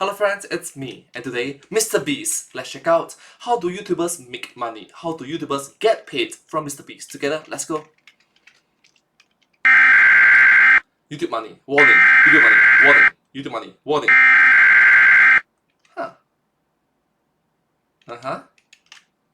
Hello friends, it's me, and today, Mr. Beast. Let's check out how do YouTubers make money, how do YouTubers get paid from Mr. Beast. Together, let's go. YouTube money, warning, YouTube money, warning, YouTube money, warning.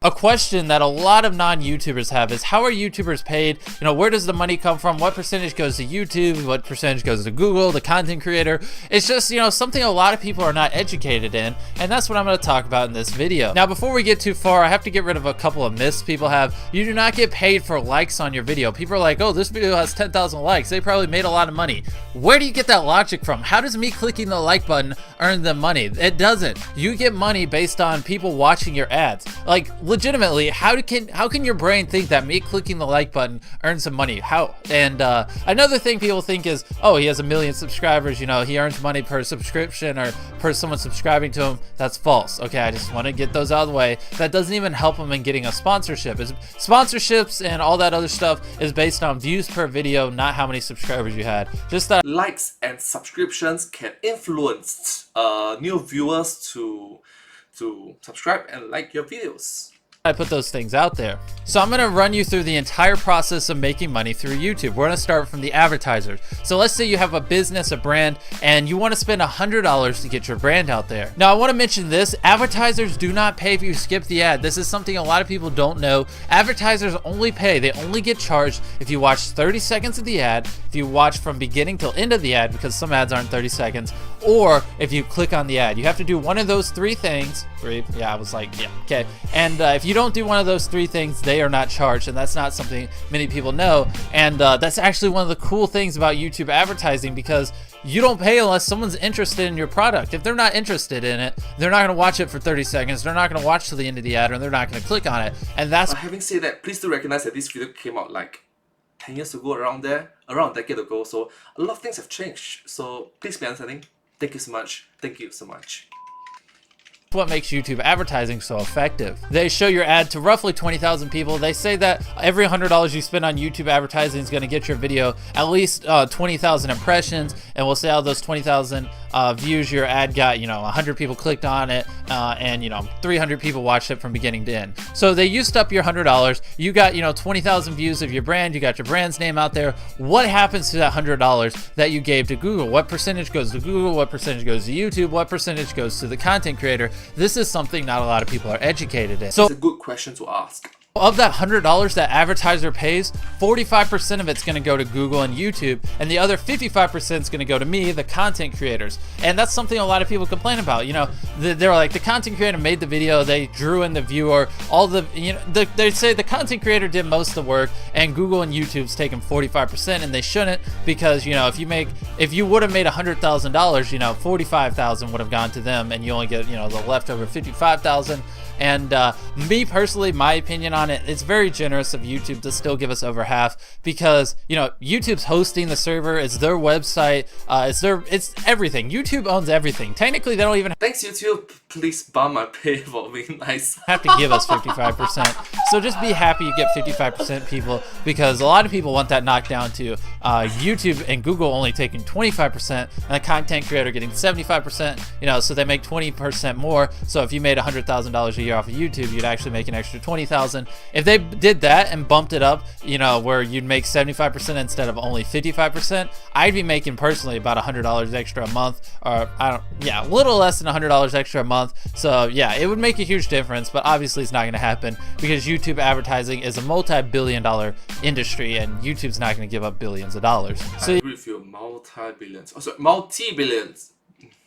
A question that a lot of non-YouTubers have is, how are YouTubers paid? You know, where does the money come from? What percentage goes to YouTube? What percentage goes to Google, the content creator? It's just, you know, something a lot of people are not educated in, and that's what I'm going to talk about in this video. Now, before we get too far, I have to get rid of a couple of myths people have. You do not get paid for likes on your video. People are like, oh, this video has 10,000 likes. They probably made a lot of money. Where do you get that logic from? How does me clicking the like button earn them money? It doesn't. You get money based on people watching your ads. Like, legitimately, how can your brain think that me clicking the like button earns some money? How? And another thing people think is, oh, he has 1 million subscribers, you know, he earns money per subscription or per someone subscribing to him. That's false. Okay, I just want to get those out of the way. That doesn't even help him in getting a sponsorship. Sponsorships and all that other stuff is based on views per video, not how many subscribers you had. Just that likes and subscriptions can influence new viewers to subscribe and like your videos. I put those things out there. So I'm gonna run you through the entire process of making money through YouTube. We're gonna start from the advertisers. So let's say you have a business, a brand, and you wanna spend $100 to get your brand out there. Now I wanna mention this, advertisers do not pay if you skip the ad. This is something a lot of people don't know. Advertisers only pay, they only get charged if you watch 30 seconds of the ad, if you watch from beginning till end of the ad, because some ads aren't 30 seconds, or if you click on the ad. You have to do one of those three things. Yeah, I was like, yeah, okay. And if you don't do one of those three things, they are not charged, and that's not something many people know. And that's actually one of the cool things about YouTube advertising, because you don't pay unless someone's interested in your product. If they're not interested in it, they're not going to watch it for 30 seconds. They're not going to watch till the end of the ad, or they're not going to click on it. And that's having said that, please do recognize that this video came out like 10 years ago, around a decade ago. So a lot of things have changed. So please be understanding. Thank you so much. Thank you so much. What makes YouTube advertising so effective. They show your ad to roughly 20,000 people. They say that every $100 you spend on YouTube advertising is going to get your video at least 20,000 impressions, and we'll say out of those 20,000 views your ad got, you know, 100 people clicked on it, and you know, 300 people watched it from beginning to end. So they used up your $100. You got, you know, 20,000 views of your brand. You got your brand's name out there. What happens to that $100 that you gave to Google? What percentage goes to Google? What percentage goes to YouTube? What percentage goes to the content creator? This is something not a lot of people are educated in. So it's a good question to ask. Of that $100 that advertiser pays, 45% of it's going to go to Google and YouTube, and the other 55% is going to go to me, the content creators. And that's something a lot of people complain about. You know, they're like, the content creator made the video, they drew in the viewer, all the, you know, they say the content creator did most of the work, and Google and YouTube's taken 45%, and they shouldn't, because, you know, if you would have made $100,000, you know, 45,000 would have gone to them, and you only get, you know, the leftover 55,000. And me personally, my opinion on it, it's very generous of YouTube to still give us over half, because, you know, YouTube's hosting the server, it's their website, it's everything. YouTube owns everything. Technically, they don't even Thanks YouTube, please bump my pay for being nice. have to give us 55%. So just be happy you get 55% people, because a lot of people want that knocked down to YouTube and Google only taking 25% and the content creator getting 75%, you know, so they make 20% more. So if you made $100,000 a year off of YouTube, you'd actually make an extra 20,000. If they did that and bumped it up, you know, where you'd make 75% instead of only 55%, I'd be making personally about $100 extra a month, or a little less than $100 extra a month. So yeah, it would make a huge difference, but obviously it's not going to happen, because YouTube advertising is a multi-billion-dollar industry, and YouTube's not going to give up billions of dollars. So I agree with you, multi-billions. Oh, sorry, multi-billions.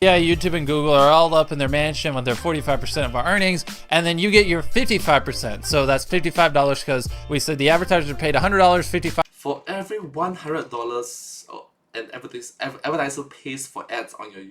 Yeah, YouTube and Google are all up in their mansion with their 45% of our earnings, and then you get your 55%. So that's $55, because we said the advertiser paid $100, 55. For every $100 an advertiser pays for ads on your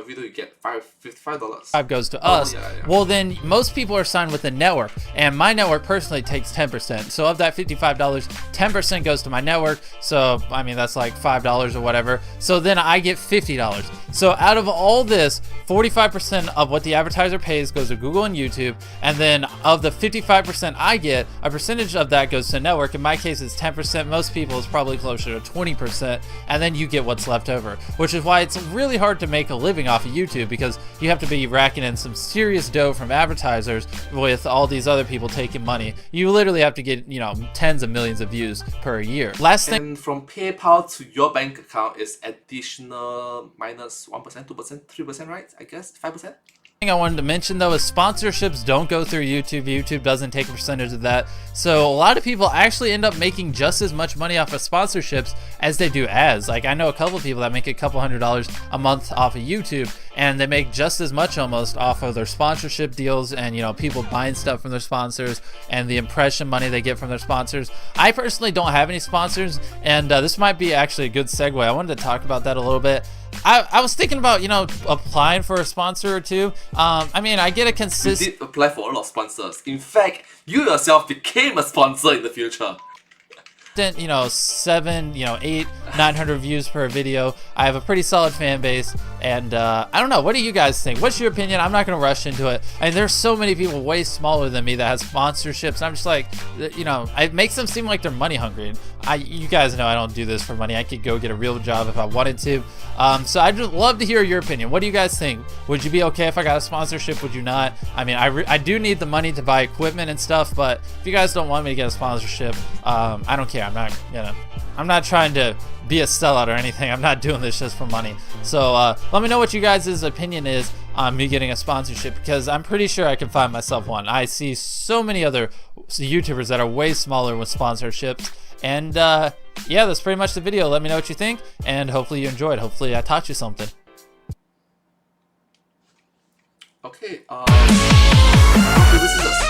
video, you get $55. Goes to us. Yeah. Well, then most people are signed with a network, and my network personally takes 10%. So of that $55, 10% goes to my network. So I mean, that's like $5 or whatever. So then I get $50. So out of all this, 45% of what the advertiser pays goes to Google and YouTube, and then of the 55% I get, a percentage of that goes to network. In my case, it's 10%. Most people, it's probably closer to 20%, and then you get what's left over, which is why it's really hard to make a living living off of YouTube because you have to be racking in some serious dough from advertisers with all these other people taking money. You literally have to get, you know, tens of millions of views per year. Last thing. And from PayPal to your bank account is additional minus 1%, 2%, 3%, right? I guess 5%. Thing I wanted to mention though is sponsorships don't go through YouTube. YouTube doesn't take a percentage of that. So a lot of people actually end up making just as much money off of sponsorships as they do ads. Like I know a couple of people that make a couple $100s a month off of YouTube, and they make just as much almost off of their sponsorship deals and, you know, people buying stuff from their sponsors and the impression money they get from their sponsors. I personally don't have any sponsors, and this might be actually a good segue. I wanted to talk about that a little bit. I was thinking about, you know, applying for a sponsor or two. I mean, I get a consistent... You did apply for a lot of sponsors. In fact, you yourself became a sponsor in the future. You know, 800, 900 views per video. I have a pretty solid fan base, and I don't know, what do you guys think? What's your opinion? I'm not gonna rush into it. And there's so many people way smaller than me that has sponsorships, and I'm just like, you know, it makes them seem like they're money hungry. You guys know I don't do this for money. I could go get a real job if I wanted to. So I'd just love to hear your opinion. What do you guys think? Would you be okay if I got a sponsorship? Would you not? I mean, I do need the money to buy equipment and stuff, but if you guys don't want me to get a sponsorship, I don't care. I'm not trying to be a sellout or anything. I'm not doing this just for money. So let me know what you guys' opinion is on me getting a sponsorship, because I'm pretty sure I can find myself one. I see so many other YouTubers that are way smaller with sponsorships. And yeah, that's pretty much the video. Let me know what you think, and hopefully you enjoyed. Hopefully I taught you something. Okay, this is us.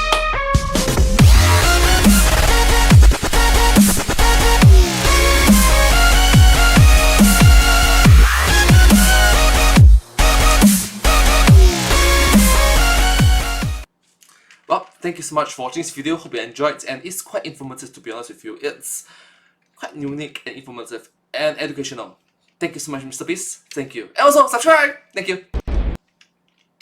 Well, thank you so much for watching this video. Hope you enjoyed, and it's quite informative, to be honest with you. It's quite unique and informative and educational. Thank you so much, Mr. Beast. Thank you. And also subscribe. Thank you.